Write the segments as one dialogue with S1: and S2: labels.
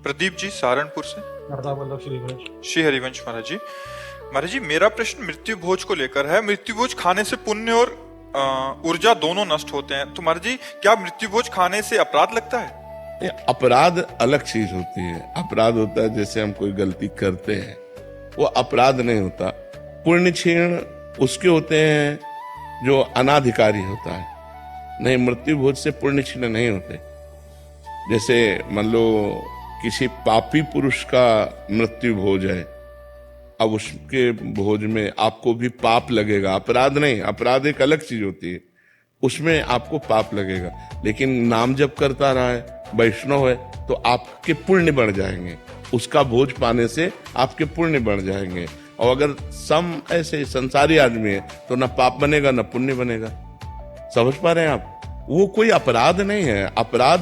S1: प्रदीप जी सहारनपुर से। श्री हरिवंश महाराज जी मेरा प्रश्न मृत्यु भोज को लेकर है। मृत्यु भोज खाने से पुण्य और ऊर्जा दोनों नष्ट होते हैं, तो महाराज जी क्या मृत्यु भोज खाने से अपराध लगता है?
S2: अपराध अलग चीज होती है। अपराध होता है जैसे हम कोई गलती करते हैं, वो अपराध नहीं होता। पुण्य क्षीण उसके होते हैं जो अनाधिकारी होता है। नहीं, मृत्यु भोज से पुण्य क्षीण नहीं होते। जैसे मान लो किसी पापी पुरुष का मृत्यु भोज है, अब उसके भोज में आपको भी पाप लगेगा, अपराध नहीं। अपराध एक अलग चीज होती है, उसमें आपको पाप लगेगा। लेकिन नाम जप करता रहा है, वैष्णव है, तो आपके पुण्य बढ़ जाएंगे। उसका भोज पाने से आपके पुण्य बढ़ जाएंगे। और अगर सम ऐसे संसारी आदमी है तो ना पाप बनेगा ना पुण्य बनेगा। समझ पा रहे हैं आप? वो कोई अपराध नहीं है। अपराध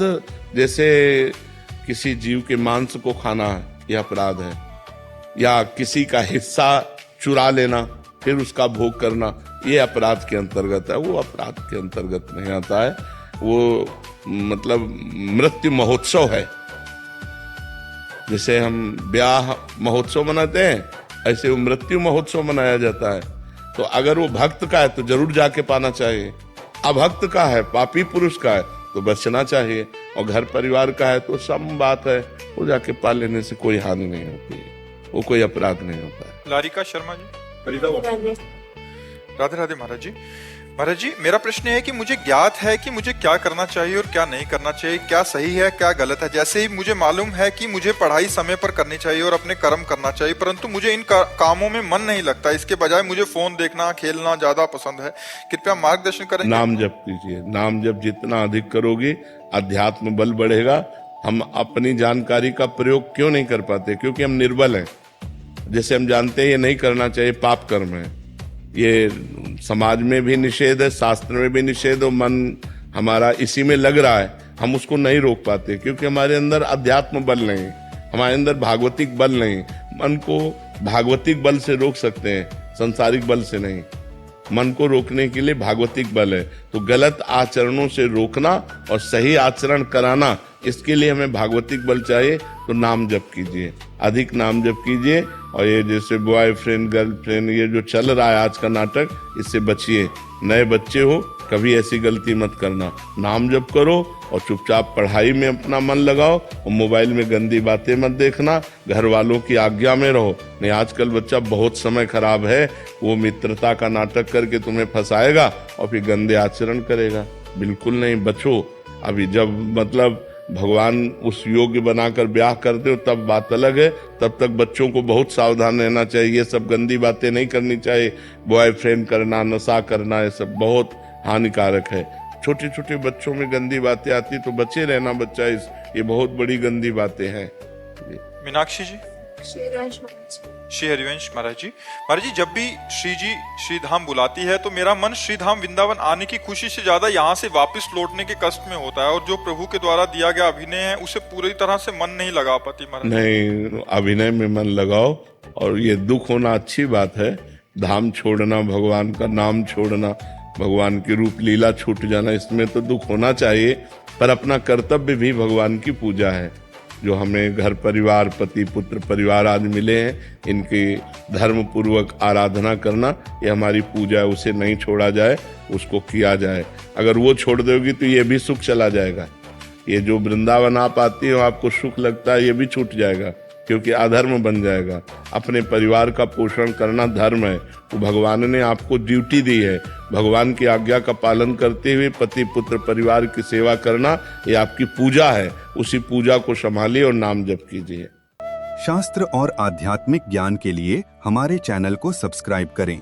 S2: जैसे किसी जीव के मांस को खाना, यह अपराध है। या किसी का हिस्सा चुरा लेना फिर उसका भोग करना, ये अपराध के अंतर्गत है। वो अपराध के अंतर्गत नहीं आता है। वो मतलब मृत्यु महोत्सव है। जैसे हम ब्याह महोत्सव मनाते हैं, ऐसे वो मृत्यु महोत्सव मनाया जाता है। तो अगर वो भक्त का है तो जरूर जाके पाना चाहिए। अभक्त का है, पापी पुरुष का है तो बचना चाहिए। और घर परिवार का है तो सम बात है, वो जाके पा लेने से कोई हानि नहीं होती है, वो कोई अपराध नहीं होता है।
S1: लारिका शर्मा जी। राधे राधे महाराज जी मेरा प्रश्न है कि मुझे ज्ञात है कि मुझे क्या करना चाहिए और क्या नहीं करना चाहिए, क्या सही है क्या गलत है। जैसे ही मुझे मालूम है कि मुझे पढ़ाई समय पर करनी चाहिए और अपने कर्म करना चाहिए, परंतु मुझे इन कामों में मन नहीं लगता। इसके बजाय मुझे फोन देखना, खेलना ज्यादा पसंद है। कृपया मार्गदर्शन करें।
S2: नाम जप कीजिए। नाम जप जितना अधिक करोगे अध्यात्म बल बढ़ेगा। हम अपनी जानकारी का प्रयोग क्यों नहीं कर पाते? क्योंकि हम निर्बल हैं। जैसे हम जानते हैं ये नहीं करना चाहिए, पाप कर्म है, ये समाज में भी निषेध है, शास्त्र में भी निषेध, और मन हमारा इसी में लग रहा है, हम उसको नहीं रोक पाते क्योंकि हमारे अंदर अध्यात्म बल नहीं, हमारे अंदर भागवतिक बल नहीं। मन को भागवतिक बल से रोक सकते हैं, संसारिक बल से नहीं। मन को रोकने के लिए भागवतिक बल है। तो गलत आचरणों से रोकना और सही आचरण कराना, इसके लिए हमें भागवतिक बल चाहिए। तो नाम जप कीजिए, अधिक नाम जप कीजिए। और ये जैसे बॉयफ्रेंड गर्लफ्रेंड ये जो चल रहा है आज का नाटक, इससे बचिए। नए बच्चे हो, कभी ऐसी गलती मत करना। नाम जप करो और चुपचाप पढ़ाई में अपना मन लगाओ और मोबाइल में गंदी बातें मत देखना। घर वालों की आज्ञा में रहो। नहीं, आजकल बच्चा बहुत समय खराब है, वो मित्रता का नाटक करके तुम्हें फंसाएगा और फिर गंदे आचरण करेगा। बिल्कुल नहीं, बचो। अभी जब मतलब भगवान उस योग्य बनाकर ब्याह करते हो तब बात अलग है। तब तक बच्चों को बहुत सावधान रहना चाहिए। ये सब गंदी बातें नहीं करनी चाहिए। बॉयफ्रेंड करना, नशा करना, ये सब बहुत हानिकारक है। छोटे छोटे बच्चों में गंदी बातें आती तो बचे रहना बच्चा ये बहुत बड़ी गंदी बातें हैं।
S1: मीनाक्षी जी। श्री हरिवंश महाराज जी जब भी श्रीधाम बुलाती है तो मेरा मन श्रीधाम वृंदावन आने की खुशी से ज्यादा यहाँ से वापस लौटने के कष्ट में होता है। और जो प्रभु के द्वारा दिया गया अभिनय है उसे पूरी तरह से मन नहीं लगा पाती महाराज।
S2: नहीं, अभिनय में मन लगाओ। और ये दुख होना अच्छी बात है। धाम छोड़ना, भगवान का नाम छोड़ना, भगवान की रूप लीला छूट जाना, इसमें तो दुख होना चाहिए। पर अपना कर्तव्य भी भगवान की पूजा है। जो हमें घर परिवार, पति पुत्र परिवार आदि मिले हैं, इनकी धर्म पूर्वक आराधना करना, ये हमारी पूजा है। उसे नहीं छोड़ा जाए, उसको किया जाए। अगर वो छोड़ दोगी तो ये भी सुख चला जाएगा। ये जो वृंदावन आप आती हो, आपको सुख लगता है, ये भी छूट जाएगा क्योंकि अधर्म बन जाएगा। अपने परिवार का पोषण करना धर्म है। तो भगवान ने आपको ड्यूटी दी है। भगवान की आज्ञा का पालन करते हुए पति पुत्र परिवार की सेवा करना, ये आपकी पूजा है। उसी पूजा को संभालिए और नाम जप कीजिए।
S3: शास्त्र और आध्यात्मिक ज्ञान के लिए हमारे चैनल को सब्सक्राइब करें।